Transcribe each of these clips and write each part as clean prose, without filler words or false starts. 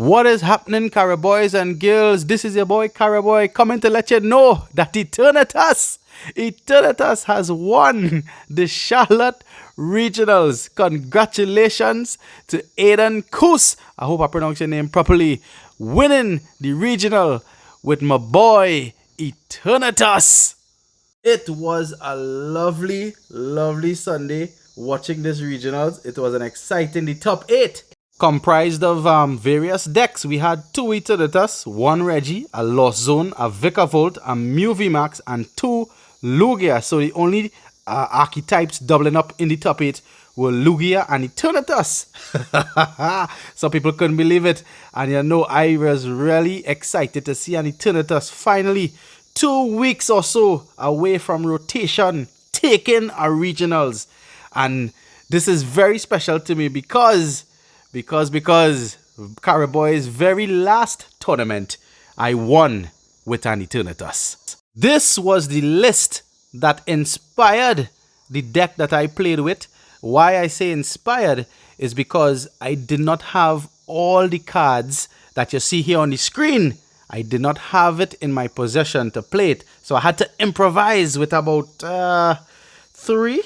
What is happening, Carib Boys and girls? This is your boy Carib Boy coming to let you know that Eternatus has won the Charlotte Regionals. Congratulations to Eternatus. I hope I pronounced your name properly. Winning the regional with my boy Eternatus. It was a lovely Sunday watching this regionals. It was an exciting, the top 8 comprised of various decks. We had 2 Eternatus, 1 Reggie, a Lost Zone, a Vicavolt, a Mew VMAX, and 2 Lugia. So the only archetypes doubling up in the top 8 were Lugia and Eternatus. Some people couldn't believe it. And you know, I was really excited to see an Eternatus finally 2 weeks or so away from rotation taking our regionals. And this is very special to me because Carib Boy's very last tournament, I won with an Eternatus. This was the list that inspired the deck that I played with. Why I say inspired is because I did not have all the cards that you see here on the screen. I did not have it in my possession to play it. So I had to improvise with about 3.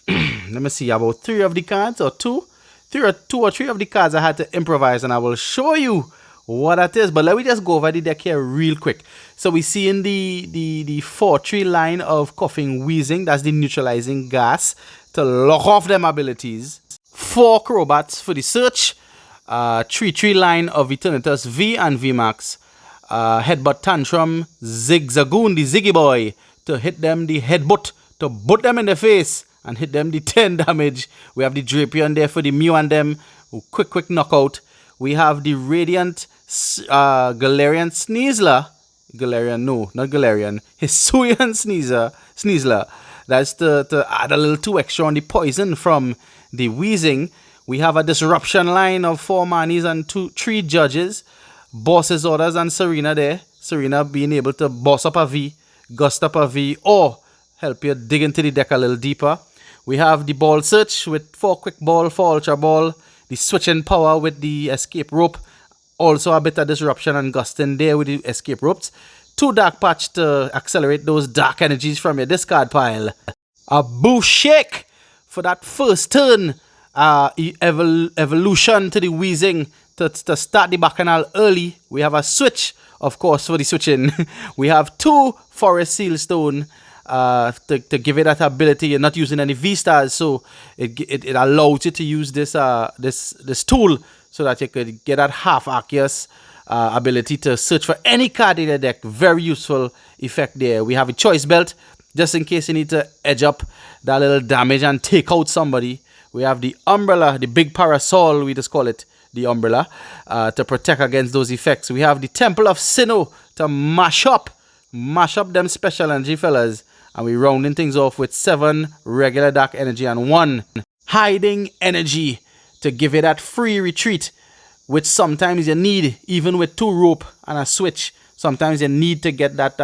Let me see, about 3 of the cards or 2. 2 or 3 of the cards I had to improvise, and I will show you what that is. But let me just go over the deck here real quick. So we see in the 4-3 line of Coughing Wheezing, that's the neutralizing gas to lock off them abilities. 4 Crobats for the search. 3-3 line of Eternatus V and VMAX. Headbutt Tantrum, Zigzagoon, the Ziggy Boy, to hit them the headbutt, to butt them in the face and hit them the 10 damage. We have the Drapion there for the Mew and them, quick knockout. We have the Radiant Galarian Sneasler. Galarian, no, not Galarian. Hisuian Sneasler. That's to add a little 2 extra on the poison from the Wheezing. We have a Disruption line of 4 Manis and 3 Judges. Boss's Orders and Serena there. Serena being able to boss up a V, gust up a V, or help you dig into the deck a little deeper. We have the Ball Search with 4 Quick Ball, 4 Ultra Ball. The Switching Power with the Escape Rope. Also a bit of Disruption and Gusting there with the Escape Ropes. 2 Dark Patch to accelerate those dark energies from your discard pile. A Boost Shake for that first turn. Evolution to the Wheezing to start the Bacchanal early. We have a Switch, of course, for the switching. We have 2 Forest Seal Stone to give it that ability. You're not using any V-Stars, so it allows you to use this tool so that you could get that half Arceus ability to search for any card in the deck. Very useful effect there. We have a Choice Belt, just in case you need to edge up that little damage and take out somebody. We have the Umbrella, the big parasol, we just call it the Umbrella, to protect against those effects. We have the Temple of Sinnoh to mash up them special energy fellas. And we rounding things off with 7 regular dark energy and 1 hiding energy to give you that free retreat, which sometimes you need, even with 2 rope and a switch. Sometimes you need to get that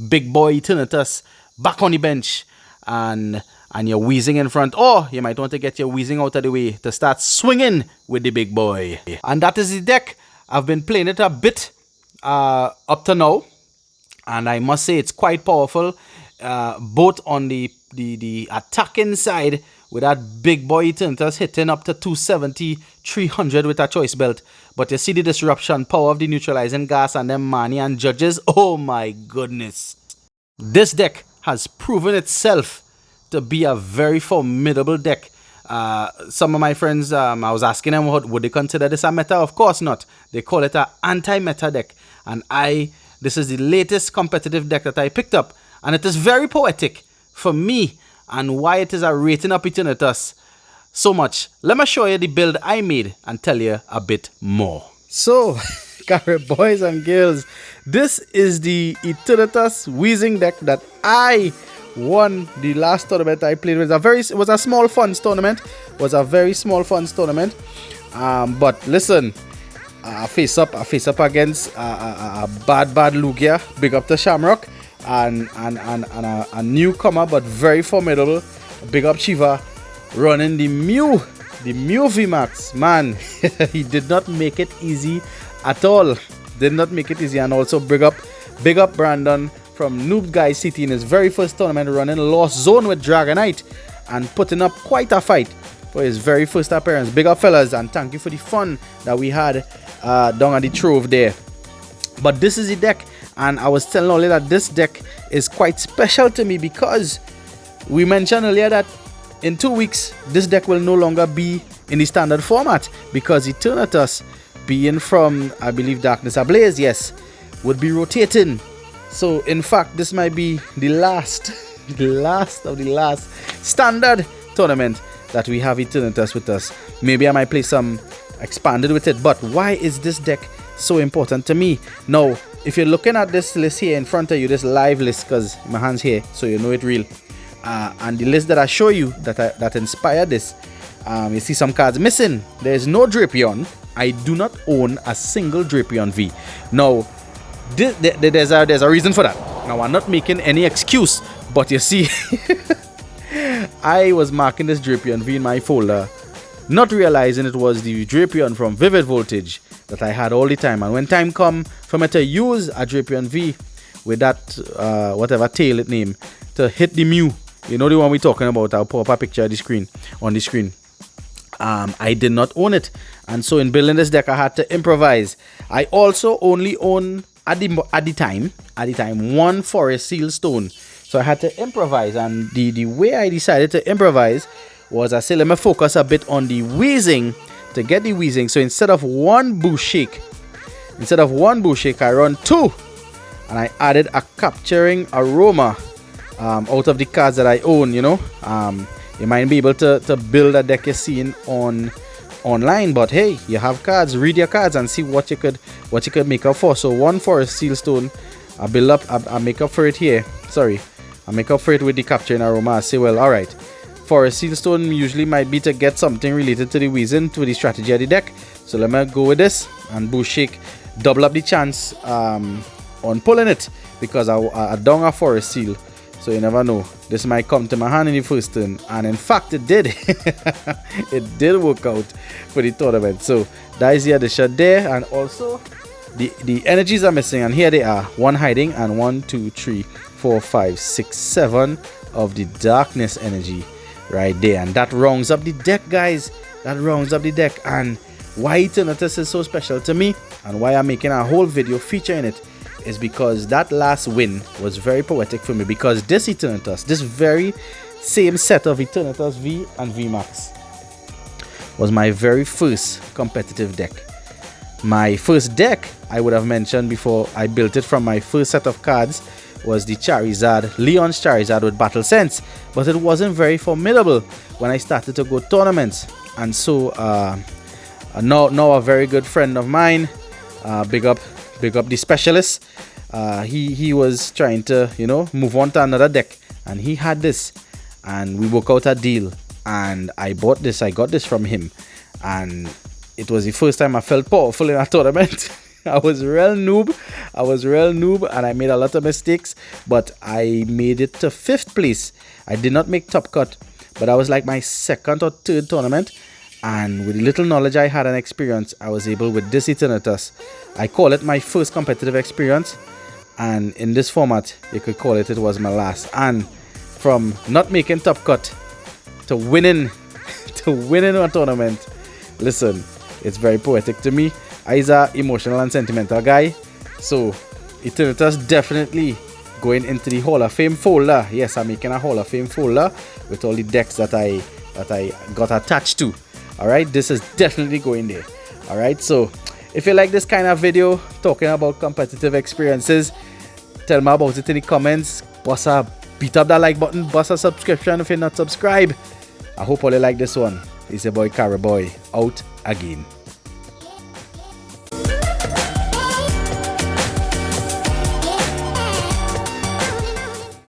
big boy Eternatus back on the bench and you're Wheezing in front, or you might want to get your Wheezing out of the way to start swinging with the big boy. And that is the deck. I've been playing it a bit up to now, and I must say it's quite powerful, both on the attacking side with that big boy Eternatus hitting up to 270, 300 with a Choice Belt. But you see the Disruption power of the neutralizing gas and them Mani and Judges. Oh my goodness. This deck has proven itself to be a very formidable deck. Some of my friends, I was asking them, would they consider this a meta? Of course not. They call it an anti-meta deck. And this is the latest competitive deck that I picked up. And it is very poetic for me and why it is a rating up Eternatus so much. Let me show you the build I made and tell you a bit more. So, Carib Boys and girls, this is the Eternatus Wheezing deck that I won the last tournament I played with. It was a small fun tournament. But listen, I face up against a bad Lugia. Big up to Shamrock. And a newcomer but very formidable. Big up Shiva running the Mew VMAX. Man, he did not make it easy at all. Did not make it easy. And also big up Brandon from Noob Guy City in his very first tournament, running Lost Zone with Dragonite and putting up quite a fight for his very first appearance. Big up, fellas, and thank you for the fun that we had down at the Trove there. But this is the deck, and I was telling earlier that this deck is quite special to me because we mentioned earlier that in 2 weeks this deck will no longer be in the standard format because Eternatus, being from, I believe, Darkness Ablaze, yes, would be rotating. So in fact this might be the last of the last standard tournament that we have Eternatus with us. Maybe I might play some expanded with it. But why is this deck so important to me? Now, if you're looking at this list here in front of you, this live list, because my hand's here so you know it real, and the list that I show you that inspired this, you see some cards missing. There's no Drapion. I do not own a single Drapion V. Now there's a reason for that. Now I'm not making any excuse, but you see I was marking this Drapion V in my folder, not realizing it was the Drapion from Vivid Voltage that I had all the time. And when time come for me to use a Drapion V with that whatever tail it name to hit the Mew, you know the one we're talking about, I'll pop up a picture of the screen on the screen. I did not own it, and so in building this deck I had to improvise. I also only own at the time one Forest Seal Stone, so I had to improvise. And the way I decided to improvise was I said, let me focus a bit on the wheezing to get the wheezing. So instead of one boost shake, I run 2, and I added a Capturing Aroma out of the cards that I own. You know, you might be able to build a deck you're seeing online, but hey, you have cards. Read your cards and see what you could make up for. So one Forest Seal Stone, I build up, I make up for it here. Sorry, I make up for it with the Capturing Aroma. I say, well, all right, Forest Seal Stone usually might be to get something related to the wheezing, to the strategy of the deck. So let me go with this and boost shake, double up the chance on pulling it, because I down a Forest Seal. So you never know, this might come to my hand in the first turn, and in fact it did. It did work out for the tournament. So that is the addition there, and also the energies are missing, and here they are, 1 hiding and 1, 2, 3, 4, 5, 6, 7 of the darkness energy right there, and that rounds up the deck, guys. That rounds up the deck. And why Eternatus is so special to me, and why I'm making a whole video featuring it, is because that last win was very poetic for me, because this Eternatus, this very same set of Eternatus V and VMAX, was my very first competitive deck. My first deck, I would have mentioned before I built it from my first set of cards, was the Charizard, Leon's Charizard with Battle Sense, but it wasn't very formidable when I started to go tournaments. And so now a very good friend of mine, big up the specialist, he was trying to, you know, move on to another deck, and he had this, and we worked out a deal, and I got this from him, and it was the first time I felt powerful in a tournament. I was real noob, and I made a lot of mistakes, but I made it to 5th place. I did not make top cut, but I was like my 2nd or 3rd tournament. And with the little knowledge I had and experience, I was able with this Eternatus. I call it my first competitive experience, and in this format, you could call it was my last. And from not making top cut to winning a tournament, listen, it's very poetic to me. I's a emotional and sentimental guy, so Eternatus definitely going into the Hall of Fame folder. Yes, I'm making a Hall of Fame folder with all the decks that I got attached to. Alright, this is definitely going there. Alright, so if you like this kind of video talking about competitive experiences, tell me about it in the comments. Beat up that like button, bust a subscription if you're not subscribed. I hope all you like this one. It's your boy Carib Boy, out again.